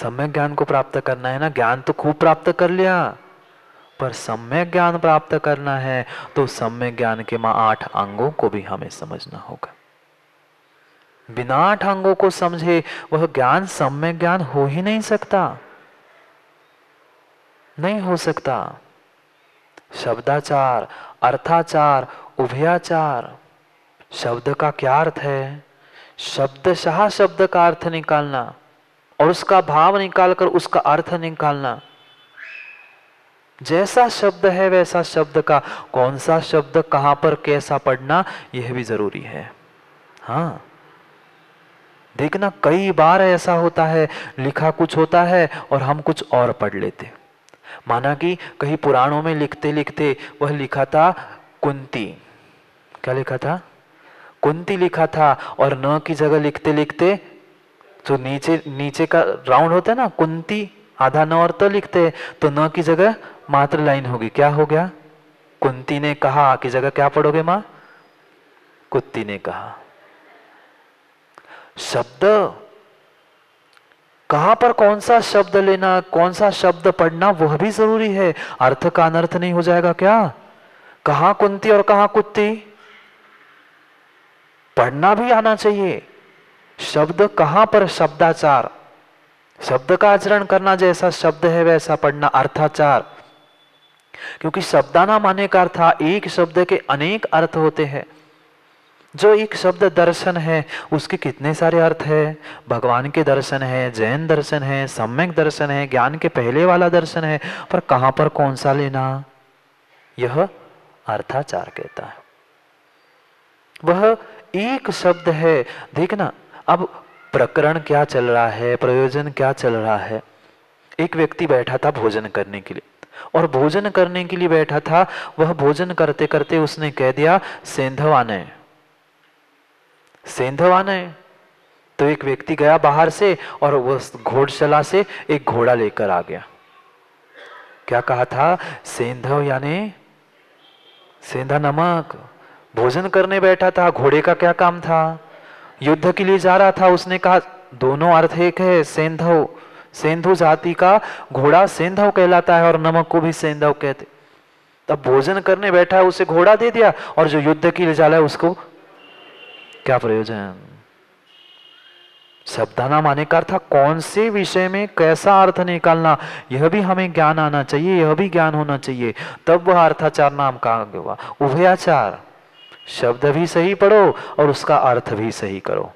सम्यक ज्ञान को प्राप्त करना है ना। ज्ञान तो खूब प्राप्त कर लिया, पर सम्यक ज्ञान प्राप्त करना है तो सम्यक ज्ञान के 8 अंगों को भी हमें समझना होगा। बिना 8 अंगों को समझे वह ज्ञान सम्यक ज्ञान हो ही नहीं सकता, नहीं हो सकता। शब्दाचार, अर्थाचार, उभयाचार। शब्द का क्या अर्थ है? शब्दशः शब्द का अर्थ निकालना और उसका भाव निकालकर उसका अर्थ निकालना। जैसा शब्द है वैसा शब्द का कौन सा शब्द कहां पर कैसा पढ़ना, यह भी जरूरी है। हाँ, देखना कई बार ऐसा होता है, लिखा कुछ होता है और हम कुछ और पढ़ लेते। माना कि कहीं पुराणों में लिखते लिखते वह लिखा था कुंती, क्या लिखा था? कुंती लिखा था, और न की जगह लिखते लिखते जो नीचे नीचे का राउंड होता है ना, कुंती आधा न और तो लिखते, तो न की जगह मात्र लाइन होगी, क्या हो गया? कुंती ने कहा की जगह क्या पढ़ोगे मां? कुत्ती ने कहा। शब्द कहां पर कौन सा शब्द लेना, कौन सा शब्द पढ़ना, वह भी जरूरी है। अर्थ का अनर्थ नहीं हो जाएगा क्या? कहां कुंती और कहां कुत्ती, पढ़ना भी आना चाहिए। शब्द कहां पर, शब्दाचार, शब्द का आचरण करना, जैसा शब्द है वैसा पढ़ना, अर्थाचार। क्योंकि शब्दाना माने का अर्थ, एक शब्द के अनेक अर्थ होते हैं। जो एक शब्द दर्शन है उसके कितने सारे अर्थ है। भगवान के दर्शन है, जैन दर्शन है, सम्यक दर्शन है, ज्ञान के पहले वाला दर्शन है, पर कहां पर कौन सा लेना, यह अर्थाचार कहता है। वह एक शब्द है। देखना अब प्रकरण क्या चल रहा है, प्रयोजन क्या चल रहा है। एक व्यक्ति बैठा था भोजन करने के लिए, और भोजन करने के लिए बैठा था, वह भोजन करते करते उसने कह दिया सेंधवाने, सेंधवाने। तो एक व्यक्ति गया बाहर से और वह घोड़शाला से एक घोड़ा लेकर आ गया। क्या कहा था? सेंधव यानी सेंधा नमक। भोजन करने बैठा था, घोड़े का क्या काम था? युद्ध के लिए जा रहा था। उसने कहा दोनों अर्थ एक है, सेंधव, सेंधु जाति का घोड़ा सेंधव कहलाता है और नमक को भी सेंधव कहते। तब भोजन करने बैठा है, उसे घोड़ा दे दिया, और जो युद्ध के लिए जा रहा है उसको क्या प्रयोजन? शब्दाना माने का अर्थ कौन से विषय में कैसा अर्थ निकालना, यह भी हमें ज्ञान आना चाहिए, यह भी ज्ञान होना चाहिए, तब वह अर्थाचार नाम का हुआ। उभयाचार, शब्द भी सही पढ़ो और उसका अर्थ भी सही करो।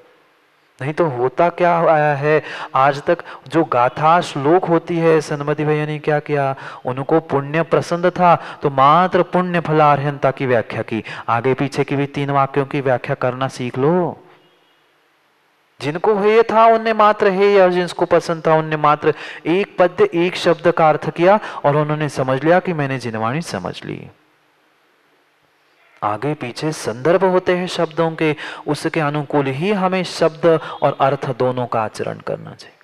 नहीं तो होता क्या आया है आज तक, जो गाथा श्लोक होती है, सनमति भैया ने क्या किया, उनको पुण्य प्रसन्न था तो मात्र पुण्य फलार्हंता की व्याख्या की। आगे पीछे की भी 3 वाक्यों की व्याख्या करना सीख लो। जिनको हे था उनने मात्र हे, या जिनको पसंद था उनने मात्र एक पद्य एक शब्द का अर्थ किया, और उन्होंने समझ लिया कि मैंने जिनवाणी समझ ली। आगे पीछे संदर्भ होते हैं शब्दों के, उसके अनुकूल ही हमें शब्द और अर्थ दोनों का आचरण करना चाहिए।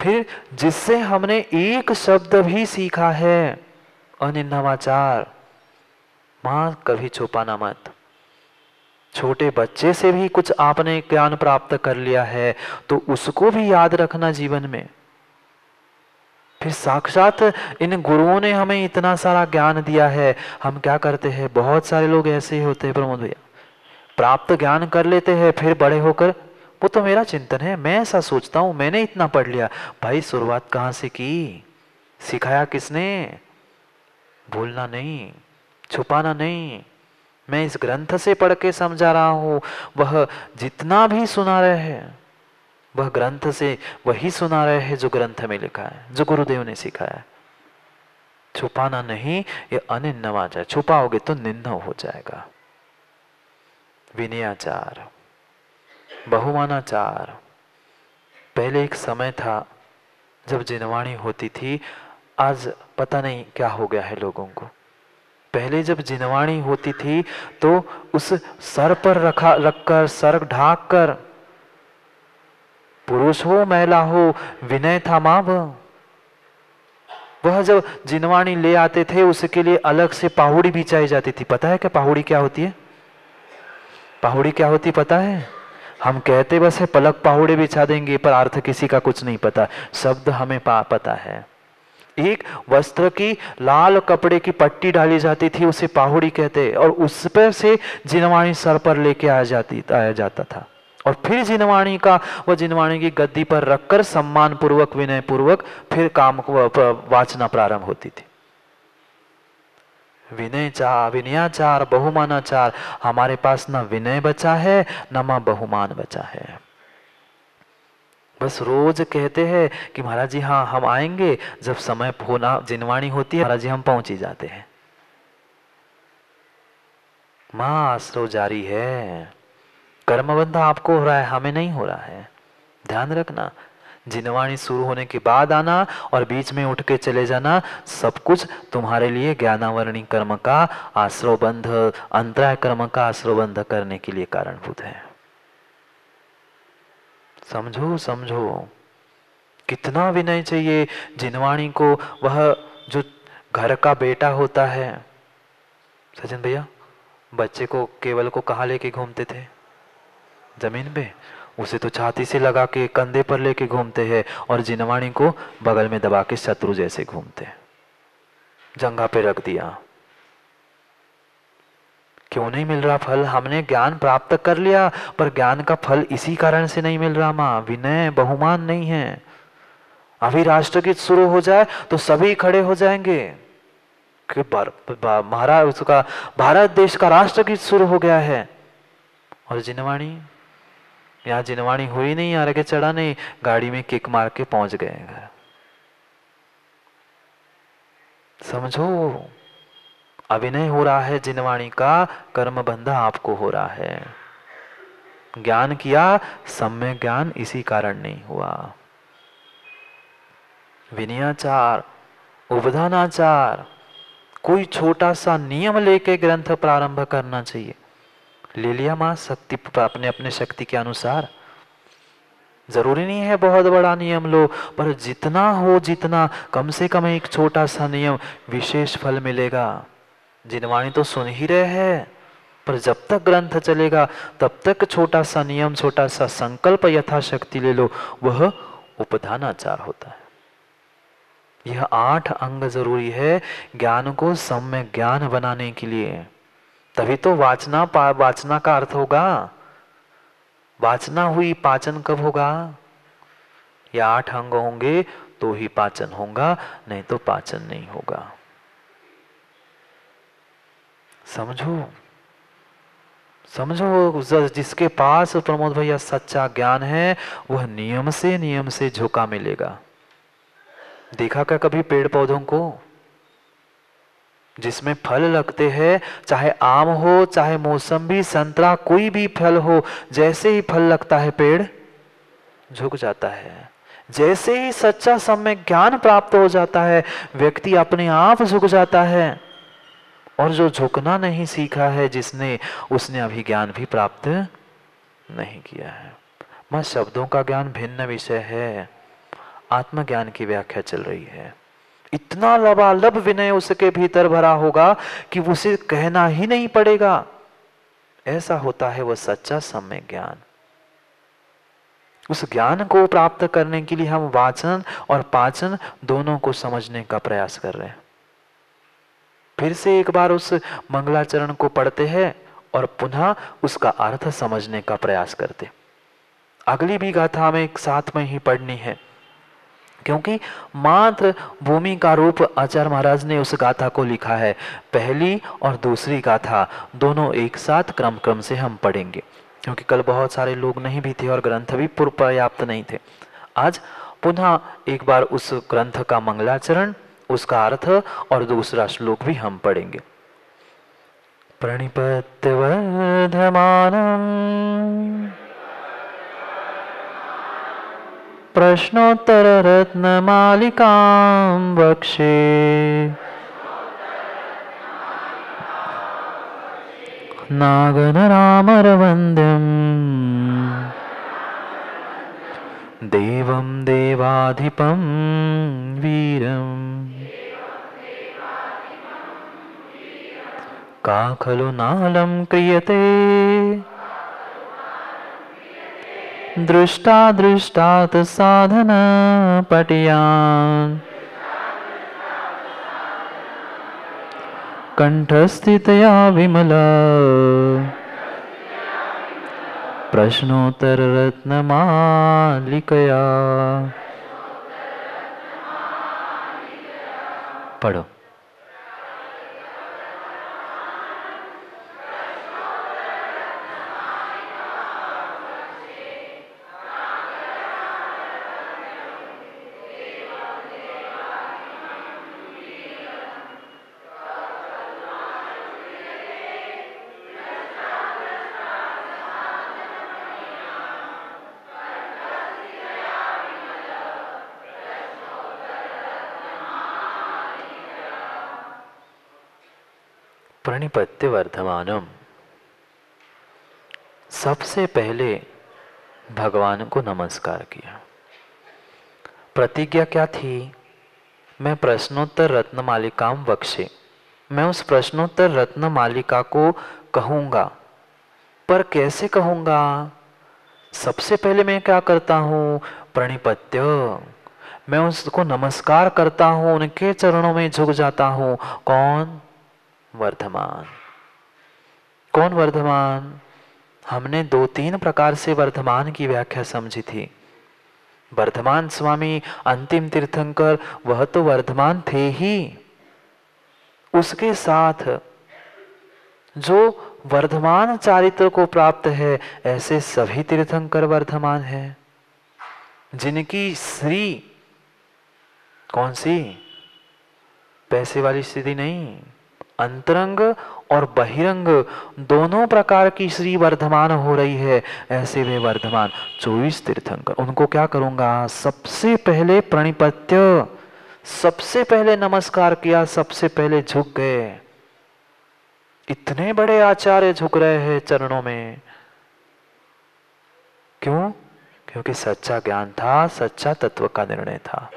फिर जिससे हमने एक शब्द भी सीखा है, अनिन्नवाचार, मां कभी छुपाना मत। छोटे बच्चे से भी कुछ आपने ज्ञान प्राप्त कर लिया है तो उसको भी याद रखना जीवन में। फिर साक्षात इन गुरुओं ने हमें इतना सारा ज्ञान दिया है, हम क्या करते हैं, बहुत सारे लोग ऐसे ही होते हैं प्रमोद भैया, प्राप्त ज्ञान कर लेते हैं, फिर बड़े होकर वो तो मेरा चिंतन है, मैं ऐसा सोचता हूं, मैंने इतना पढ़ लिया। भाई शुरुआत कहां से की, सिखाया किसने? भूलना नहीं, छुपाना नहीं। मैं इस ग्रंथ से पढ़ के समझा रहा हूं, वह जितना भी सुना रहे हैं वह ग्रंथ से वही सुना रहे हैं जो ग्रंथ में लिखा है, जो गुरुदेव ने सिखाया है। छुपाना नहीं, ये अनिन्नवाचार, छुपाओगे तो निन्द हो जाएगा। विनयाचार, बहुमानाचार। पहले एक समय था जब जिनवाणी होती थी, आज पता नहीं क्या हो गया है लोगों को। पहले जब जिनवाणी होती थी तो उस सर पर रखकर, सर ढाक कर, पुरुष हो महिला हो, विनय था मां। वह जब जिनवाणी ले आते थे उसके लिए अलग से पाहुड़ी बिछाई जाती थी। पता है क्या पाहुड़ी क्या होती है? पाहुड़ी क्या होती पता है? हम कहते बस है पलक पहुड़े बिछा देंगे, पर अर्थ किसी का कुछ नहीं पता। शब्द हमें पता है। एक वस्त्र की लाल कपड़े की पट्टी डाली जाती थी, उसे पाहुड़ी कहते, और उस पर से जिनवाणी सर पर लेके आया जाता था, और फिर जिनवाणी का वह जिनवाणी की गद्दी पर रखकर सम्मान पूर्वक विनय पूर्वक फिर काम वाचना प्रारंभ होती थी। विनयाचार बहुमानाचार, हमारे पास न विनय बचा है न बहुमान बचा है। बस रोज कहते हैं कि महाराज जी हाँ हम आएंगे, जब समय होना जिनवाणी होती है महाराज जी हम पहुंच ही जाते हैं। मां आश्रव जारी है, कर्मबंध आपको हो रहा है, हमें नहीं हो रहा है। ध्यान रखना, जिनवाणी शुरू होने के बाद आना और बीच में उठ के चले जाना, सब कुछ तुम्हारे लिए ज्ञानावरणी कर्म का आश्रवबंध, अंतराय कर्म का आश्रवबंध करने के लिए कारणभूत है। समझो समझो, कितना विनय चाहिए जिनवाणी को। वह जो घर का बेटा होता है, सचिन भैया बच्चे को केवल को कहाँ लेके घूमते थे? जमीन पे। उसे तो छाती से लगा के कंधे पर लेके घूमते हैं, और जिनवाणी को बगल में दबा के शत्रु जैसे घूमते हैं। जंघा पे रख दिया। क्यों नहीं मिल रहा फल? हमने ज्ञान प्राप्त कर लिया, पर ज्ञान का फल इसी कारण से नहीं मिल रहा माँ, विनय बहुमान नहीं है। अभी राष्ट्रगीत शुरू हो जाए तो सभी खड़े हो जाएंगे कि महाराज उसका भारत देश का राष्ट्रगीत शुरू हो गया है, और जिनवाणी यहाँ जिनवाणी हुई नहीं, आगे चढ़ा नहीं, गाड़ी में किक मार के पहुंच गए घर। समझो, अभिनय हो रहा है जिनवाणी का, कर्म बंधा आपको हो रहा है। ज्ञान किया, सम्यक ज्ञान इसी कारण नहीं हुआ। विनयाचार, उपधानाचार, कोई छोटा सा नियम लेके ग्रंथ प्रारंभ करना चाहिए। ले लिया मां शक्ति, अपने अपने शक्ति के अनुसार। जरूरी नहीं है बहुत बड़ा नियम लो, पर जितना हो जितना, कम से कम एक छोटा सा नियम, विशेष फल मिलेगा। जिनवाणी तो सुन ही रहे हैं, पर जब तक ग्रंथ चलेगा तब तक छोटा सा नियम, छोटा सा संकल्प यथाशक्ति ले लो, वह उपधानाचार होता है। यह 8 अंग जरूरी है ज्ञान को सम्यक ज्ञान बनाने के लिए। तभी तो वाचना का अर्थ होगा। वाचना हुई, पाचन कब होगा? या 8 अंग होंगे तो ही पाचन होगा, नहीं तो पाचन नहीं होगा। समझो समझो, जिसके पास प्रमोद भैया सच्चा ज्ञान है, वह नियम से झोंका मिलेगा। देखा क्या कभी पेड़ पौधों को? जिसमें फल लगते हैं, चाहे आम हो, चाहे मौसम्बी, संतरा, कोई भी फल हो, जैसे ही फल लगता है पेड़ झुक जाता है। जैसे ही सच्चा सम्यक ज्ञान प्राप्त हो जाता है, व्यक्ति अपने आप झुक जाता है। और जो झुकना नहीं सीखा है जिसने, उसने अभी ज्ञान भी प्राप्त नहीं किया है। मैं शब्दों का ज्ञान भिन्न विषय है, आत्मज्ञान की व्याख्या चल रही है। इतना लबालब विनय उसके भीतर भरा होगा कि उसे कहना ही नहीं पड़ेगा। ऐसा होता है वह सच्चा सम्यक ज्ञान। उस ज्ञान को प्राप्त करने के लिए हम वाचन और पाचन दोनों को समझने का प्रयास कर रहे हैं। फिर से एक बार उस मंगलाचरण को पढ़ते हैं और पुनः उसका अर्थ समझने का प्रयास करते। अगली भी गाथा हमें एक साथ में ही पढ़नी है, क्योंकि मात्र भूमि का रूप आचार्य महाराज ने उस गाथा को लिखा है। पहली और दूसरी गाथा दोनों एक साथ क्रम से हम पढ़ेंगे, क्योंकि कल बहुत सारे लोग नहीं भी थे और ग्रंथ भी पर्याप्त नहीं थे। आज पुनः एक बार उस ग्रंथ का मंगलाचरण, उसका अर्थ और दूसरा श्लोक भी हम पढ़ेंगे। प्रणिपत्य वर्धमानम् प्रश्नोत्तर रत्नमालिकां वक्षे नागनरामरवन्द्यम् देवं देवाधिपं वीरम् का खलु नालं क्रियते दृष्टादृष्टात् साधन पटियान् कंठस्थितया विमला प्रश्नोत्तर रत्नमालिकया। पढ़ो। प्रणिपत्य वर्धमानम। सबसे पहले भगवान को नमस्कार किया। प्रतिज्ञा क्या थी? मैं प्रश्नोत्तर रत्नमालिकाम वक्षे, मैं उस प्रश्नोत्तर रत्नमालिका को कहूँगा। पर कैसे कहूँगा? सबसे पहले मैं क्या करता हूँ? प्रणिपत्य, मैं उसको नमस्कार करता हूँ, उनके चरणों में झुक जाता हूँ। कौन? वर्धमान। कौन वर्धमान? हमने 2-3 प्रकार से वर्धमान की व्याख्या समझी थी। वर्धमान स्वामी अंतिम तीर्थंकर, वह तो वर्धमान थे ही। उसके साथ जो वर्धमान चारित्र को प्राप्त है, ऐसे सभी तीर्थंकर वर्धमान हैं, जिनकी श्री कौन सी? पैसे वाली स्थिति नहीं, अंतरंग और बहिरंग दोनों प्रकार की श्री वर्धमान हो रही है। ऐसे वे वर्धमान 24 तीर्थंकर, उनको क्या करूंगा? सबसे पहले प्रणिपत्य, सबसे पहले नमस्कार किया, सबसे पहले झुक गए। इतने बड़े आचार्य झुक रहे हैं चरणों में। क्यों? क्योंकि सच्चा ज्ञान था, सच्चा तत्व का निर्णय था।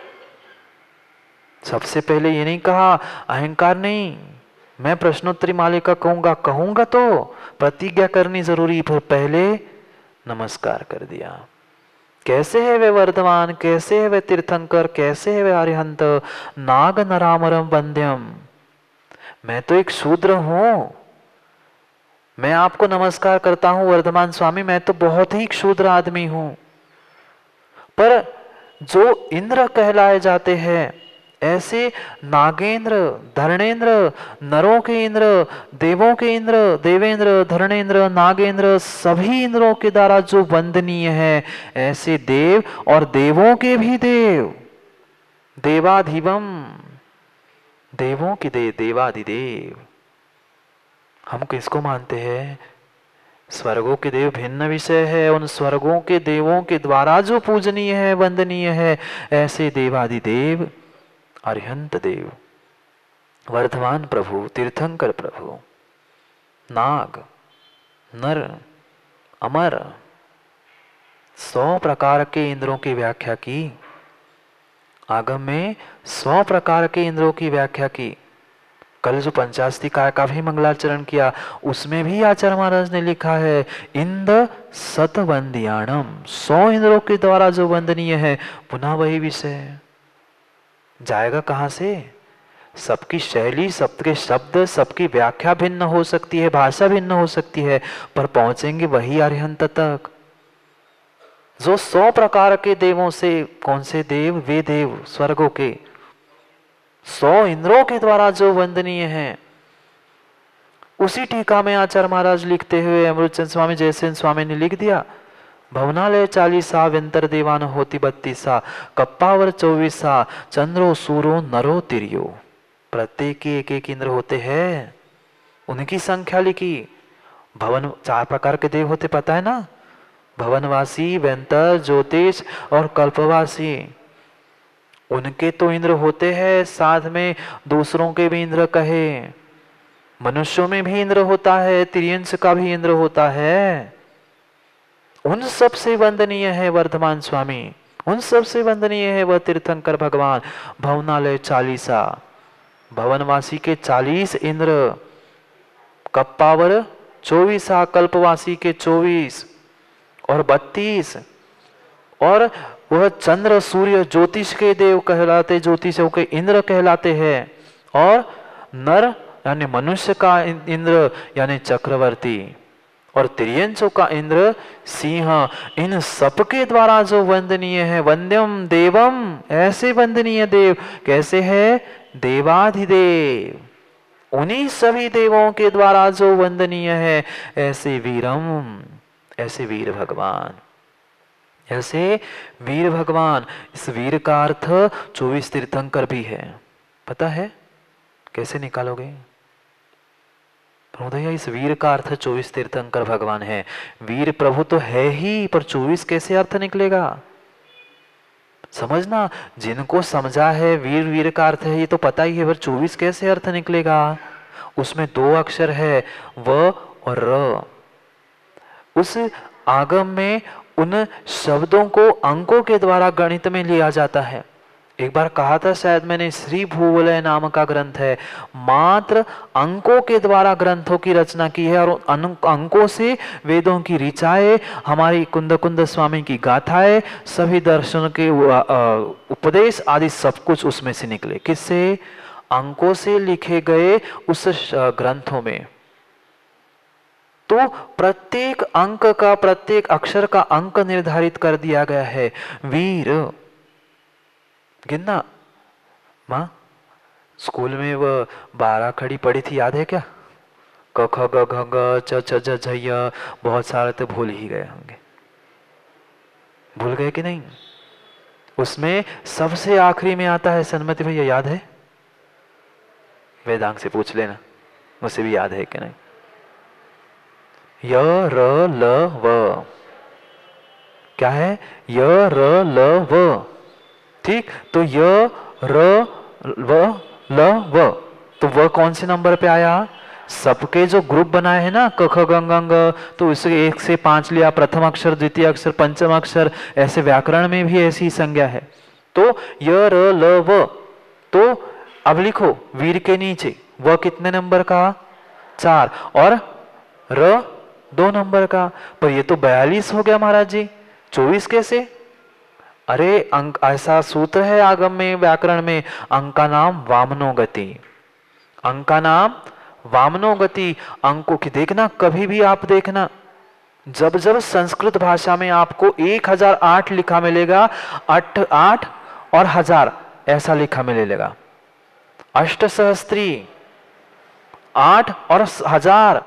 सबसे पहले ये नहीं कहा, अहंकार नहीं, मैं प्रश्नोत्तरी मालिका कहूंगा तो प्रतिज्ञा करनी जरूरी, फिर पहले नमस्कार कर दिया। कैसे है वे वर्धमान, कैसे है वे तीर्थंकर, कैसे है वे अरिहंत? नाग नरामरम वंद्यम, मैं तो एक शूद्र हूं, मैं आपको नमस्कार करता हूं वर्धमान स्वामी, मैं तो बहुत ही क्षुद्र आदमी हूं। पर जो इंद्र कहलाए जाते हैं, ऐसे नागेंद्र, धरणेंद्र, नरों के इंद्र, देवों के इंद्र, देवेंद्र, धरणेंद्र, नागेंद्र, सभी इंद्रों के द्वारा जो वंदनीय है, ऐसे देव और देवों के भी देव, देवाधिवम, देवों की देव, देवाधिदेव। हम किसको मानते हैं? स्वर्गों के देव भिन्न विषय है, उन स्वर्गों के देवों के द्वारा जो पूजनीय है, वंदनीय है, ऐसे देवाधिदेव, अरिहंत देव, वर्धमान प्रभु, तीर्थंकर प्रभु, नाग, नर, अमर, 100 प्रकार के इंद्रों की व्याख्या की। आगम में 100 प्रकार के इंद्रों की व्याख्या की। कल जो पंचास्तिकाय का भी मंगलाचरण किया, उसमें भी आचार्य महाराज ने लिखा है, इंद्र सतवंदियाणम, 100 इंद्रों के द्वारा जो वंदनीय है। पुनः वही विषय जाएगा कहां से? सबकी शैली, सबके शब्द, सबकी व्याख्या भिन्न हो सकती है, भाषा भिन्न हो सकती है, पर पहुंचेंगे वही अरिहंत तक। जो 100 प्रकार के देवों से, कौन से देव? वे देव स्वर्गों के 100 इंद्रों के द्वारा जो वंदनीय है। उसी टीका में आचार्य महाराज लिखते हुए अमृतचंद स्वामी जयसेन स्वामी ने लिख दिया, भवनालय 40 व्यंतर देवान होती 32, कप्पावर 24, चंद्रो सूरो नरो तिरियो। प्रत्येक के एक इंद्र होते हैं, उनकी संख्या लिखी। भवन 4 प्रकार के देव होते, पता है ना? भवनवासी, व्यंतर, ज्योतिष और कल्पवासी। उनके तो इंद्र होते हैं, साथ में दूसरों के भी इंद्र कहे। मनुष्यों में भी इंद्र होता है, तिर्यंश का भी इंद्र होता है। उन सबसे वंदनीय है वर्धमान स्वामी, उन सबसे वंदनीय है वह तीर्थंकर भगवान। भवनालय 40, भवनवासी के 40 इंद्र, कप्पावर 24, कल्पवासी के 24 और 32, और वह चंद्र सूर्य ज्योतिष के देव कहलाते, ज्योतिषों के इंद्र कहलाते हैं। और नर यानी मनुष्य का इंद्र यानी चक्रवर्ती, और त्रियंशों का इंद्र सिंह। इन सबके द्वारा जो वंदनीय है, वंद्यम देवम, ऐसे वंदनीय देव कैसे है? देवाधिदेव, उन्हीं सभी देवों के द्वारा जो वंदनीय है, ऐसे वीरम, ऐसे वीर भगवान, ऐसे वीर भगवान। इस वीर का अर्थ 24 तीर्थंकर भी है। पता है कैसे निकालोगे? प्रभुदया, इस वीर का अर्थ 24 तीर्थंकर भगवान है। वीर प्रभु तो है ही, पर 24 कैसे अर्थ निकलेगा? समझना, जिनको समझा है वीर वीर का अर्थ है ये तो पता ही है, पर 24 कैसे अर्थ निकलेगा? उसमें 2 अक्षर है, व और र। उस आगम में उन शब्दों को अंकों के द्वारा गणित में लिया जाता है। एक बार कहा था शायद मैंने, श्री भूवलय नाम का ग्रंथ है, मात्र अंकों के द्वारा ग्रंथों की रचना की है, और अंकों से वेदों की ऋचाएं, हमारी कुंद कुंद स्वामी की गाथाएं, सभी दर्शन के उपदेश आदि सब कुछ उसमें से निकले। किससे? अंकों से लिखे गए उस ग्रंथों में। तो प्रत्येक अंक का, प्रत्येक अक्षर का अंक निर्धारित कर दिया गया है। वीर गिनना, माँ स्कूल में वो 12 खड़ी पड़ी थी, याद है क्या? क ख ग घ ग च छ ज झ य, बहुत सारे तो भूल ही गए होंगे। भूल गए कि नहीं? उसमें सबसे आखिरी में आता है सन्मति भैया, याद है? वेदांग से पूछ लेना, मुझे भी याद है कि नहीं। य र ल व, क्या है? य र ल व, ठीक। तो य र व ल व, तो व कौन से नंबर पे आया? सबके जो ग्रुप बनाए हैं ना, क ख ग घ ङ, तो इसके 1 से 5 लिया, प्रथम अक्षर, द्वितीय अक्षर, पंचम अक्षर, ऐसे व्याकरण में भी ऐसी संज्ञा है। तो य र ल व, तो अब लिखो वीर के नीचे व कितने नंबर का? 4, और र 2 नंबर का। पर ये तो 42 हो गया महाराज जी, 24 कैसे? अरे अंक, ऐसा सूत्र है आगम में, व्याकरण में, अंक का नाम वामनोगति, अंक का नाम वामनोगति। अंकों की देखना, कभी भी आप देखना, जब जब संस्कृत भाषा में आपको 1008 लिखा मिलेगा, 8 और 1000 ऐसा लिखा मिलेगा। अष्ट सहस्त्री, 8 और 1000,